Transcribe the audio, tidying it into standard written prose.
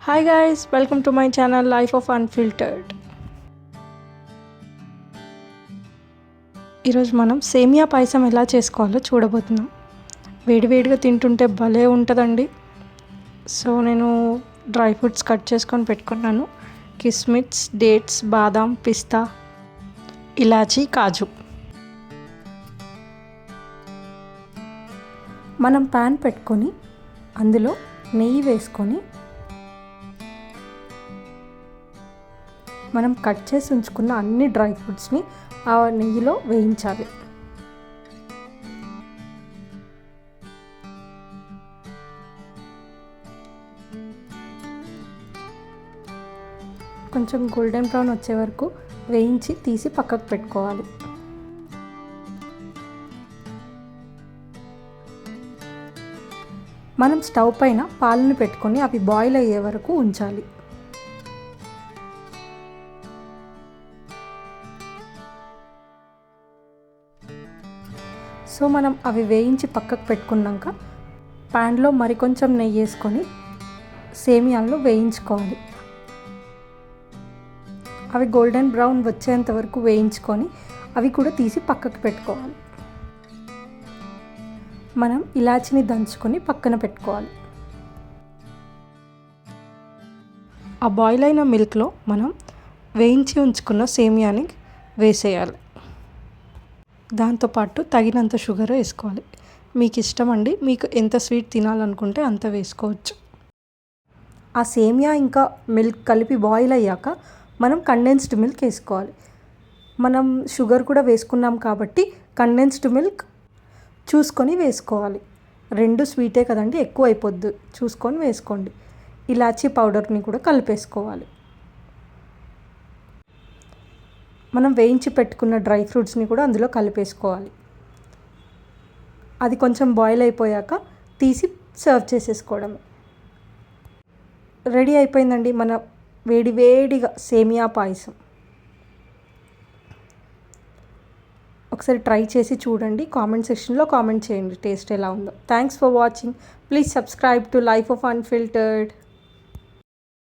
Hi guys, welcome to my channel life of unfiltered. ఈరోజు మనం సేమియా పాయసం ఎలా చేసుకోవాలో చూడబోతున్నాం. వేడివేడిగా తింటుంటే భలే ఉంటుందండి. సో నేను డ్రై ఫ్రూట్స్ కట్ చేసుకొని పెట్టుకున్నాను. కిస్మిస్, డేట్స్, బాదాం, పిస్తా, ఇలాచీ, కాజు. మనం ప్యాన్ పెట్టుకొని అందులో నెయ్యి వేసుకొని మనం కట్ చేసి ఉంచుకున్న అన్ని డ్రై ఫ్రూట్స్ని ఆ నెయ్యిలో వేయించాలి. కొంచెం గోల్డెన్ బ్రౌన్ వచ్చే వరకు వేయించి తీసి పక్కకు పెట్టుకోవాలి. మనం స్టవ్ పైన పాలను పెట్టుకొని అవి బాయిల్ అయ్యే వరకు ఉంచాలి. సో మనం అవి వేయించి పక్కకు పెట్టుకున్నాక ప్యాన్లో మరికొంచెం నెయ్యి వేసుకొని సేమియాలను వేయించుకోవాలి. అవి గోల్డెన్ బ్రౌన్ వచ్చేంత వరకు వేయించుకొని అవి కూడా తీసి పక్కకు పెట్టుకోవాలి. మనం ఇలాచిని దంచుకొని పక్కన పెట్టుకోవాలి. ఆ బాయిల్ అయిన మిల్క్లో మనం వేయించి ఉంచుకున్న సేమియాని వేసేయాలి. దాంతోపాటు తగినంత షుగర్ వేసుకోవాలి. మీకు ఇష్టం అండి, మీకు ఎంత స్వీట్ తినాలనుకుంటే అంత వేసుకోవచ్చు. ఆ సేమియా ఇంకా మిల్క్ కలిపి బాయిల్ అయ్యాక మనం కండెన్స్డ్ మిల్క్ వేసుకోవాలి. మనం షుగర్ కూడా వేసుకున్నాం కాబట్టి కండెన్స్డ్ మిల్క్ చూసుకొని వేసుకోవాలి. రెండు స్వీటే కదండి, ఎక్కువ అయిపోద్దు, చూసుకొని వేసుకోండి. ఇలాచీ పౌడర్ని కూడా కలిపేసుకోవాలి. మనం వేయించి పెట్టుకున్న డ్రై ఫ్రూట్స్ని కూడా అందులో కలిపేసుకోవాలి. అది కొంచెం బాయిల్ అయిపోయాక తీసి సర్వ్ చేసేసుకోవడమే. రెడీ అయిపోయిందండి మన వేడివేడిగా సేమియా పాయసం. ఒకసారి ట్రై చేసి చూడండి. కామెంట్ సెక్షన్లో కామెంట్ చేయండి టేస్ట్ ఎలా ఉందో. Thanks for watching. Please subscribe to life of unfiltered.